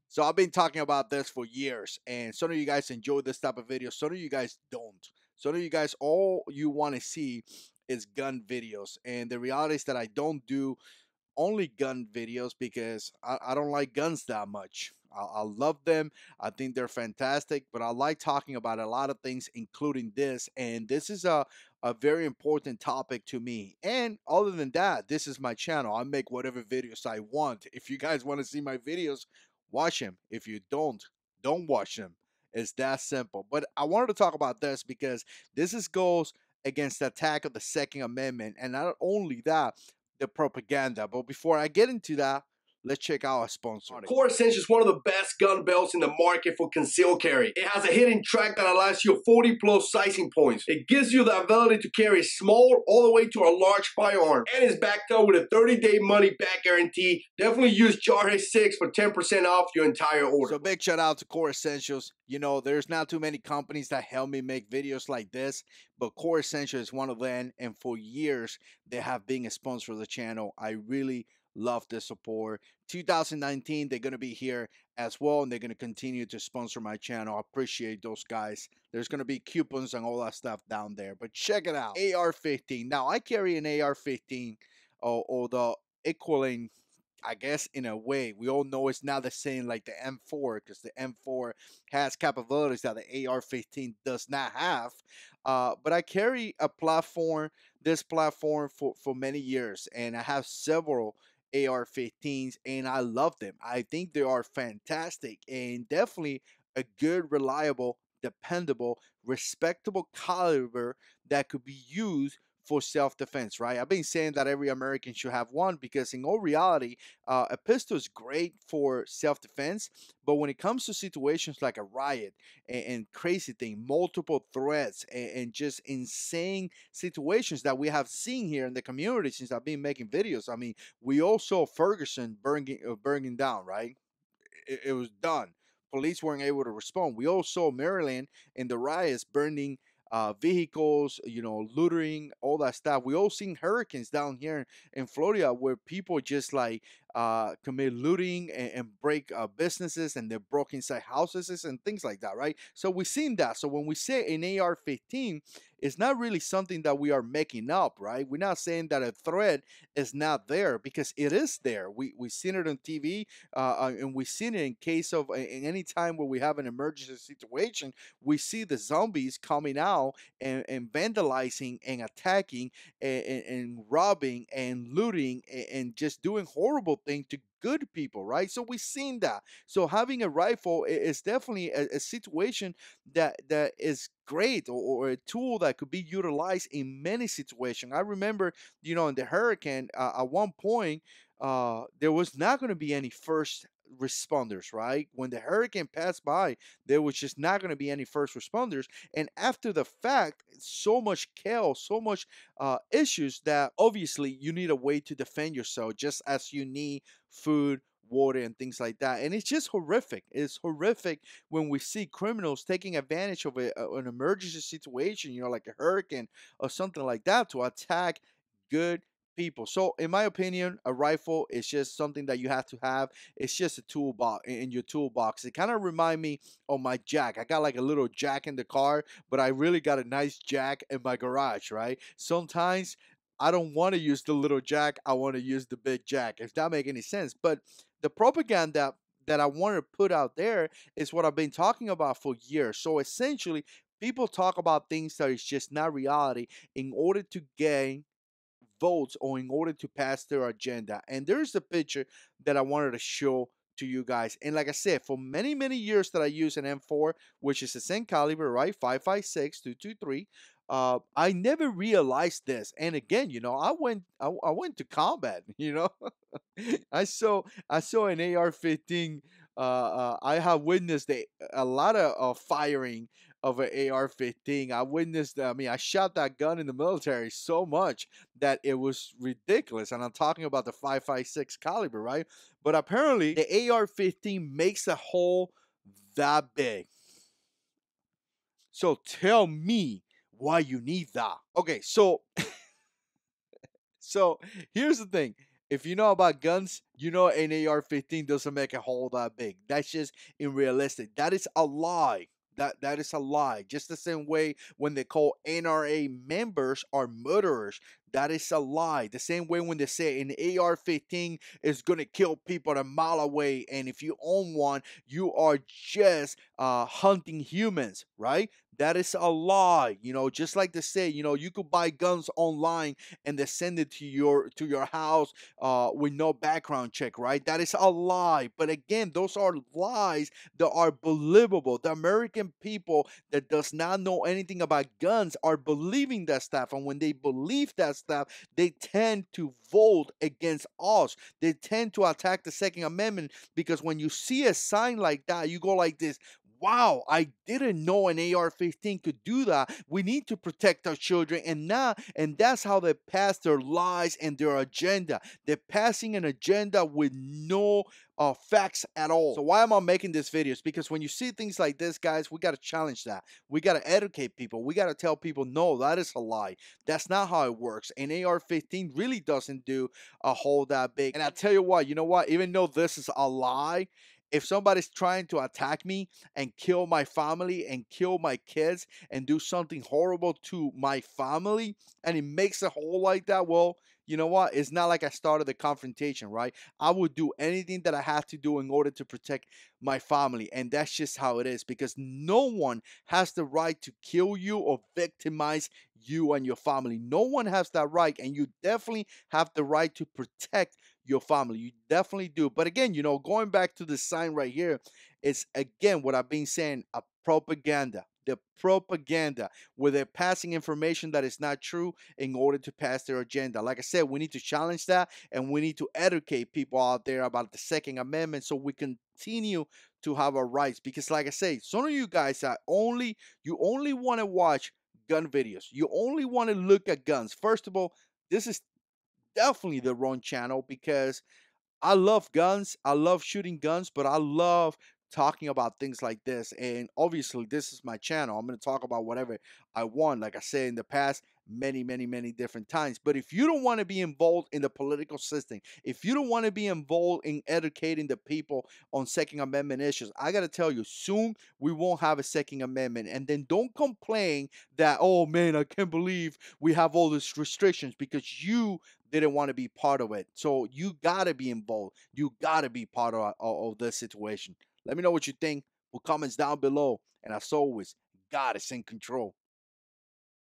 So I've been talking about this for years, and some of you guys enjoy this type of video, some of you guys don't. Some of you guys, all you want to see is gun videos, and the reality is that I don't do only gun videos because I don't like guns that much. I love them. I think they're fantastic, but I like talking about a lot of things, including this. And this is a very important topic to me. And other than that, this is my channel. I make whatever videos I want. If you guys want to see my videos, watch them. If you don't watch them. It's that simple. But I wanted to talk about this because goes against the attack of the Second Amendment. And not only that, the propaganda. But before I get into that, let's check out our sponsor. Core Essentials is one of the best gun belts in the market for concealed carry. It has a hidden track that allows you 40 plus sizing points. It gives you the ability to carry small all the way to a large firearm. And it's backed up with a 30-day money back guarantee. Definitely use JH6 for 10% off your entire order. So big shout out to Core Essentials. You know, there's not too many companies that help me make videos like this, but Core Essentials is one of them. And for years, they have been a sponsor of the channel. I really love the support. 2019, they're going to be here as well, and they're going to continue to sponsor my channel. I appreciate those guys. There's going to be coupons and all that stuff down there, but check it out. AR-15. Now, I carry an AR-15, or the equivalent, I guess, in a way. We all know it's not the same like the M4, because the M4 has capabilities that the AR-15 does not have. But I carry this platform for many years, and I have several AR-15s, and I love them. I think they are fantastic and definitely a good, reliable, dependable, respectable caliber that could be used for self-defense, right? I've been saying that every American should have one because in all reality, a pistol is great for self-defense, but when it comes to situations like a riot and crazy thing, multiple threats and just insane situations that we have seen here in the community since I've been making videos. I mean, we all saw Ferguson burning down, right? It was done. Police weren't able to respond. We all saw Maryland in the riots burning vehicles, you know, looting, all that stuff. We all seen hurricanes down here in Florida where people just like commit looting and break businesses, and they broke inside houses and things like that, right? So we've seen that. So when we say an AR-15, it's not really something that we are making up, right? We're not saying that a threat is not there, because it is there. We've seen it on TV, and we've seen it in case of in any time where we have an emergency situation. We see the zombies coming out and vandalizing and attacking and robbing and looting and just doing horrible things to good people, right? So we've seen that. So having a rifle is definitely a situation that is great, or a tool that could be utilized in many situations. I remember, you know, in the hurricane, at one point, there was not going to be any first responders, right? When the hurricane passed by, there was just not going to be any first responders. And after the fact, so much chaos, so much issues, that obviously you need a way to defend yourself, just as you need food, water, and things like that. And it's just horrific. It's horrific when we see criminals taking advantage of an emergency situation, you know, like a hurricane or something like that, to attack good people. So in my opinion, a rifle is just something that you have to have. It's just a toolbox in your toolbox. It kind of remind me of my jack. I got like a little jack in the car, but I really got a nice jack in my garage, right? Sometimes I don't want to use the little jack. I want to use the big jack, if that make any sense. But the propaganda that I want to put out there is what I've been talking about for years. So essentially, people talk about things that is just not reality in order to gain votes or in order to pass their agenda. And there's the picture that I wanted to show to you guys. And like I said, for many, many years that I use an M4, which is the same caliber, right? 5.56, 223. I never realized this. And again, you know, I went to combat, you know. I saw an AR-15. I have witnessed a lot of firing of an AR-15. I witnessed, I mean, I shot that gun in the military so much that it was ridiculous. And I'm talking about the 5.56 caliber, right? But apparently the AR-15 makes a hole that big. So tell me why you need that. Okay, so So here's the thing. If you know about guns, you know an AR-15 doesn't make a hole that big. That's just unrealistic. That is a lie. That is a lie. Just the same way when they call NRA members are murderers, that is a lie. The same way when they say an AR-15 is gonna kill people a mile away, and if you own one, you are just hunting humans, right? That is a lie. Just like they say, you could buy guns online and they send it to your house with no background check, right? That is a lie. But again, those are lies that are believable. The American people that does not know anything about guns are believing that stuff, and when they believe that stuff, they tend to vote against us. They tend to attack the Second Amendment because when you see a sign like that, you go like this. Wow, I didn't know an AR-15 could do that. We need to protect our children. And that's how they pass their lies and their agenda. They're passing an agenda with no facts at all. So why am I making this video? It's because when you see things like this, guys, we got to challenge that. We got to educate people. We got to tell people, no, that is a lie. That's not how it works. An AR-15 really doesn't do a hole that big. And I tell you what, even though this is a lie, if somebody's trying to attack me and kill my family and kill my kids and do something horrible to my family and it makes a hole like that, well, you know what? It's not like I started the confrontation, right? I would do anything that I have to do in order to protect my family. And that's just how it is because no one has the right to kill you or victimize you and your family. No one has that right. And you definitely have the right to protect your family. You definitely do. But again, going back to the sign right here, it's again what I've been saying, a propaganda. The propaganda where they're passing information that is not true in order to pass their agenda. Like I said, we need to challenge that and we need to educate people out there about the Second Amendment so we continue to have our rights. Because like I say, some of you guys are you only want to watch gun videos. You only want to look at guns. First of all, this is definitely the wrong channel because I love guns. I love shooting guns, but I love talking about things like this. And obviously, this is my channel. I'm going to talk about whatever I want, like I said in the past, many, many, many different times. But if you don't want to be involved in the political system, if you don't want to be involved in educating the people on Second Amendment issues, I got to tell you, soon we won't have a Second Amendment. And then don't complain that, oh man, I can't believe we have all these restrictions because you didn't want to be part of it. So you got to be involved. You got to be part of this situation. Let me know what you think. Put comments down below. And as always, God is in control.